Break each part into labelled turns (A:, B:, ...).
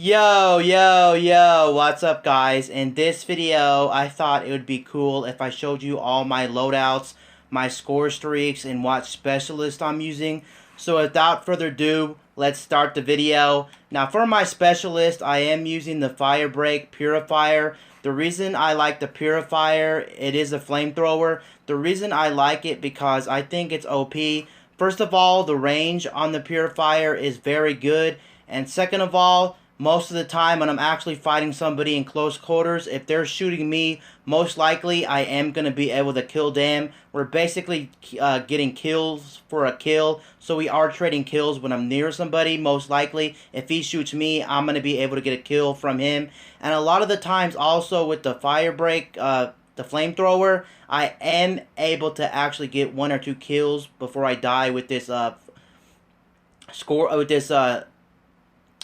A: Yo, what's up guys? In this video, I thought it would be cool if I showed you all my loadouts, my score streaks, and what specialist I'm using. So without further ado, let's start the video. Now for my specialist, I am using the Firebreak Purifier. The reason I like the Purifier, it is a flamethrower. The reason I like it because I think it's OP. First of all, the range on the Purifier is very good. And second of all, most of the time when I'm actually fighting somebody in close quarters, if they're shooting me, most likely I am going to be able to kill them. We're basically getting kills for a kill, so we are trading kills when I'm near somebody. Most likely, if he shoots me, I'm going to be able to get a kill from him. And a lot of the times also with the Firebreak, the flamethrower, I am able to actually get 1 or 2 kills before I die with this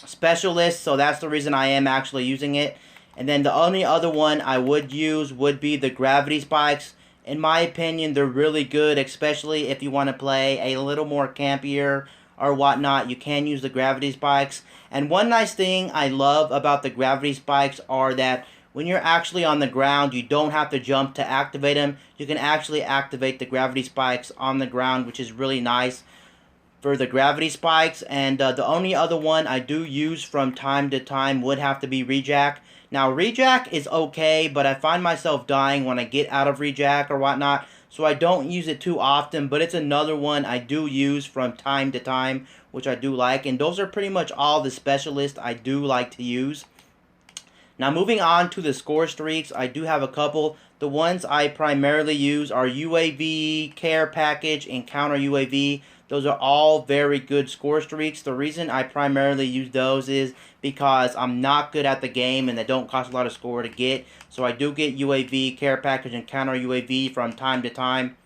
A: specialist, so that's the reason I am actually using it. And then the only other one I would use would be the gravity spikes. In my opinion, they're really good, especially if you want to play a little more campier or whatnot. You can use the gravity spikes. And one nice thing I love about the gravity spikes are that when you're actually on the ground, you don't have to jump to activate them. You can actually activate the gravity spikes on the ground, which is really nice for the gravity spikes. And the only other one I do use from time to time would have to be rejack. Now rejack is okay, but I find myself dying when I get out of rejack or whatnot, so I don't use it too often, but it's another one I do use from time to time, which I do like. And those are pretty much all the specialists I do like to use. Now moving on to the score streaks, I do have a couple. The ones I primarily use are UAV, Care Package, and Counter UAV. Those are all very good score streaks. The reason I primarily use those is because I'm not good at the game and they don't cost a lot of score to get. So I do get UAV, Care Package, and Counter UAV from time to time.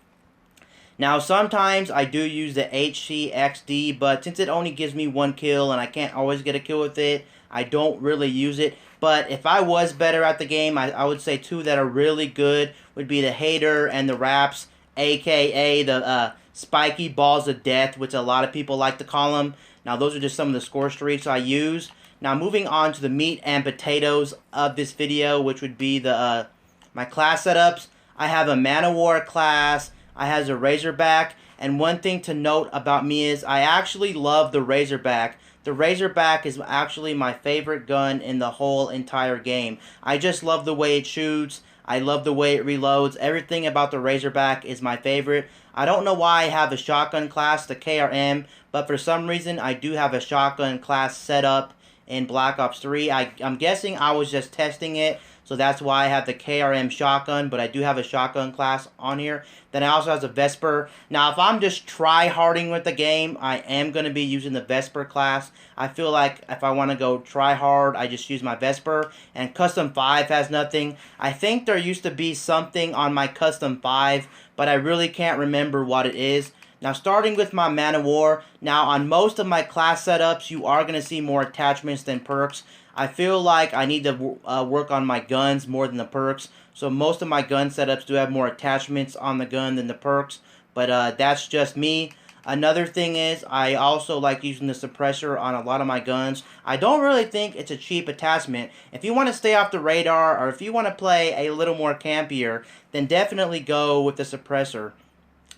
A: Now sometimes I do use the HCXD, but since it only gives me 1 kill and I can't always get a kill with it, I don't really use it. But if I was better at the game, I would say 2 that are really good would be the Hater and the Raps, aka the Spiky Balls of Death, which a lot of people like to call them. Now those are just some of the score streaks I use. Now moving on to the meat and potatoes of this video, which would be the my class setups. I have a Man-O-War class, I have a Razorback, and one thing to note about me is I actually love the Razorback. The Razorback is actually my favorite gun in the whole entire game. I just love the way it shoots. I love the way it reloads. Everything about the Razorback is my favorite. I don't know why I have a shotgun class, the KRM, but for some reason I do have a shotgun class set up in Black Ops 3. I'm guessing I was just testing it, so that's why I have the KRM shotgun, but I do have a shotgun class on here. Then I also have a Vesper. Now, if I'm just try-harding with the game, I am going to be using the Vesper class. I feel like if I want to go try-hard, I just use my Vesper. And Custom 5 has nothing. I think there used to be something on my Custom 5, but I really can't remember what it is. Now, starting with my Man-O-War, now on most of my class setups, you are going to see more attachments than perks. I feel like I need to work on my guns more than the perks. So most of my gun setups do have more attachments on the gun than the perks. But that's just me. Another thing is, I also like using the suppressor on a lot of my guns. I don't really think it's a cheap attachment. If you want to stay off the radar, or if you want to play a little more campier, then definitely go with the suppressor.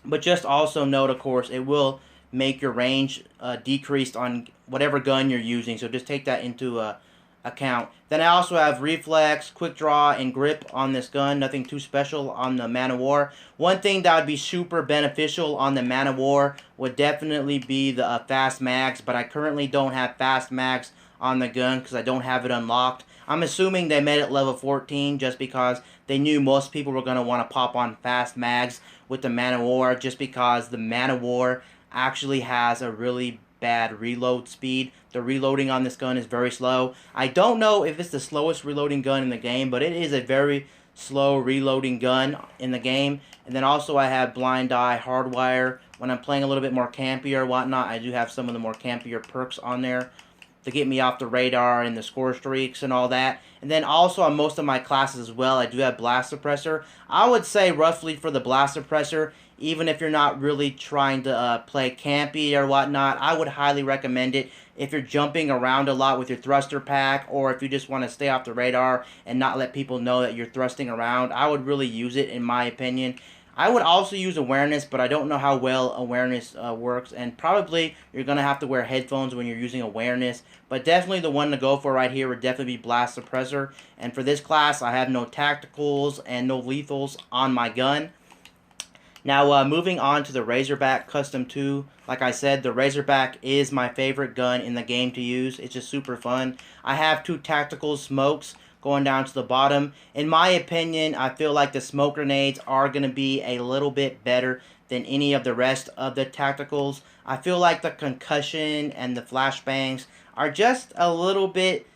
A: But just also note, of course, it will make your range decreased on whatever gun you're using. So just take that into account. Then I also have reflex, quick draw, and grip on this gun. Nothing too special on the Man-O-War. One thing that would be super beneficial on the Man-O-War would definitely be the fast mags, but I currently don't have fast mags on the gun because I don't have it unlocked. I'm assuming they made it level 14 just because they knew most people were going to want to pop on fast mags with the Man-O-War, just because the Man-O-War actually has a really bad reload speed. The reloading on this gun is very slow. I don't know if it's the slowest reloading gun in the game, but it is a very slow reloading gun in the game. And then also I have Blind Eye, Hardwire. When I'm playing a little bit more campy or whatnot, I do have some of the more campier perks on there. to get me off the radar and the score streaks and all that. And then also on most of my classes as well, I do have blast suppressor. I would say roughly for the blast suppressor, even if you're not really trying to play campy or whatnot, I would highly recommend it if you're jumping around a lot with your thruster pack, or if you just want to stay off the radar and not let people know that you're thrusting around. I would really use it, in my opinion. I would also use awareness, but I don't know how well awareness works, and probably you're going to have to wear headphones when you're using awareness, but definitely the one to go for right here would definitely be blast suppressor. And for this class, I have no tacticals and no lethals on my gun. Now, moving on to the Razorback Custom 2. Like I said, the Razorback is my favorite gun in the game to use. It's just super fun. I have 2 tactical smokes going down to the bottom. In my opinion, I feel like the smoke grenades are going to be a little bit better than any of the rest of the tacticals. I feel like the concussion and the flashbangs are just a little bit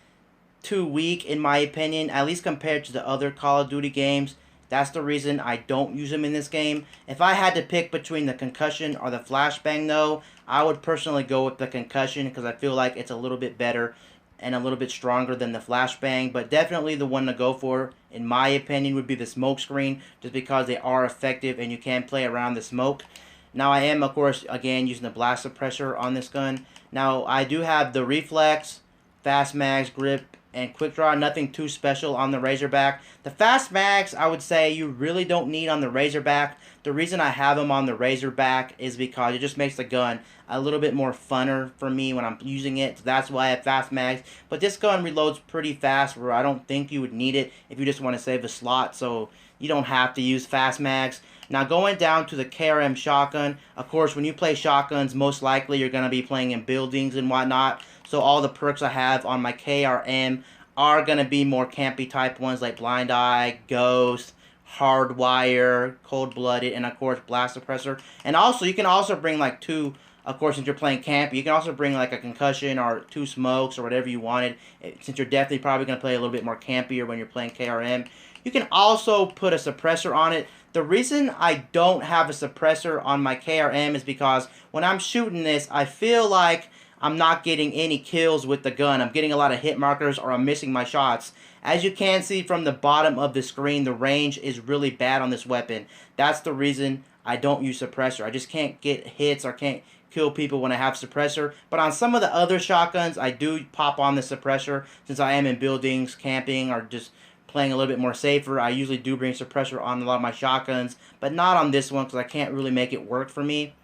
A: too weak, in my opinion, at least compared to the other Call of Duty games. That's the reason I don't use them in this game. If I had to pick between the concussion or the flashbang, though, I would personally go with the concussion because I feel like it's a little bit better and a little bit stronger than the flashbang. But definitely the one to go for, in my opinion, would be the smoke screen, just because they are effective and you can play around the smoke. Now, I am, of course, again, using the blast suppressor on this gun. Now, I do have the reflex, fast mags, grip, and quick draw. Nothing too special on the Razorback. The fast mags, I would say you really don't need on the Razorback. The reason I have them on the Razorback is because it just makes the gun a little bit more funner for me when I'm using it. So that's why I have fast mags. But this gun reloads pretty fast, where I don't think you would need it if you just want to save a slot. So you don't have to use fast mags. Now, going down to the KRM shotgun, of course, when you play shotguns, most likely you're going to be playing in buildings and whatnot. So all the perks I have on my KRM are going to be more campy type ones like Blind Eye, Ghost, Hardwire, Cold-Blooded, and of course Blast Suppressor. And also, you can also bring like 2, of course, since you're playing campy, you can also bring like a concussion or 2 smokes or whatever you wanted, since you're definitely probably going to play a little bit more campier when you're playing KRM. You can also put a suppressor on it. The reason I don't have a suppressor on my KRM is because when I'm shooting this, I feel like I'm not getting any kills with the gun. I'm getting a lot of hit markers, or I'm missing my shots. As you can see from the bottom of the screen, the range is really bad on this weapon. That's the reason I don't use suppressor. I just can't get hits or can't kill people when I have suppressor. But on some of the other shotguns, I do pop on the suppressor since I am in buildings, camping, or just playing a little bit more safer. I usually do bring suppressor on a lot of my shotguns, but not on this one because I can't really make it work for me.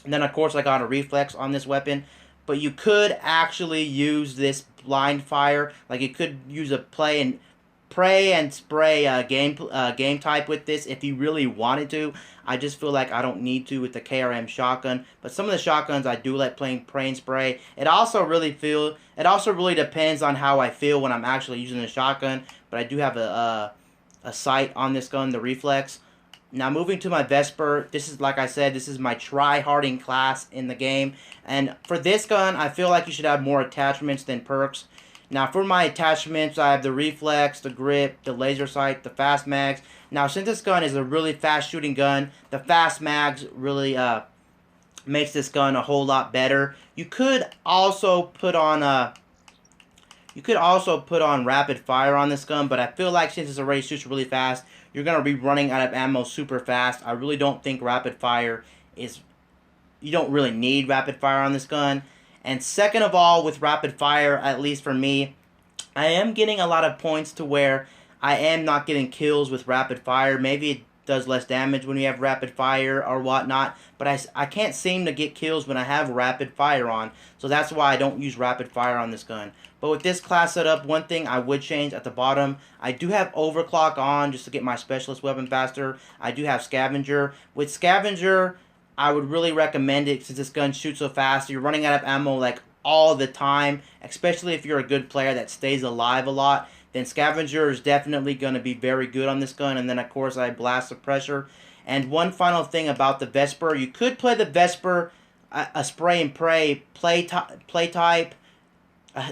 A: And then, of course, I got a reflex on this weapon. But you could actually use this blind fire. Like, you could use a pray and spray game type with this if you really wanted to. I just feel like I don't need to with the KRM shotgun. But some of the shotguns I do like playing pray and spray. It also really depends on how I feel when I'm actually using the shotgun. But I do have a sight on this gun, the reflex. Now, moving to my Vesper, this is, like I said, this is my try-harding class in the game. And for this gun, I feel like you should have more attachments than perks. Now, for my attachments, I have the reflex, the grip, the laser sight, the fast mags. Now, since this gun is a really fast-shooting gun, the fast mags really makes this gun a whole lot better. You could also put on rapid fire on this gun, but I feel like since it's already shoots really fast, you're going to be running out of ammo super fast. I really don't think rapid fire is... You don't really need rapid fire on this gun. And second of all, with rapid fire, at least for me, I am getting a lot of points to where I am not getting kills with rapid fire. Maybe it does less damage when you have rapid fire or whatnot, but I can't seem to get kills when I have rapid fire on, so that's why I don't use rapid fire on this gun. But with this class setup, one thing I would change at the bottom, I do have overclock on just to get my specialist weapon faster. I do have scavenger. With scavenger, I would really recommend it since this gun shoots so fast. You're running out of ammo like all the time, especially if you're a good player that stays alive a lot. Then scavenger is definitely going to be very good on this gun. And then, of course, I blast suppressor. And one final thing about the Vesper, you could play the Vesper a spray and pray play type,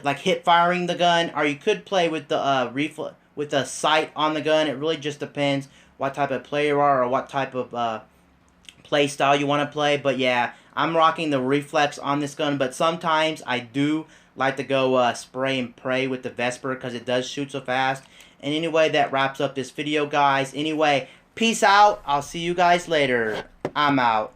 A: like hip firing the gun, or you could play with the with the sight on the gun. It really just depends what type of player you are or what type of play style you want to play. But yeah, I'm rocking the reflex on this gun, but sometimes I do like to go spray and pray with the Vesper because it does shoot so fast. And anyway, that wraps up this video, guys. Anyway, peace out. I'll see you guys later. I'm out.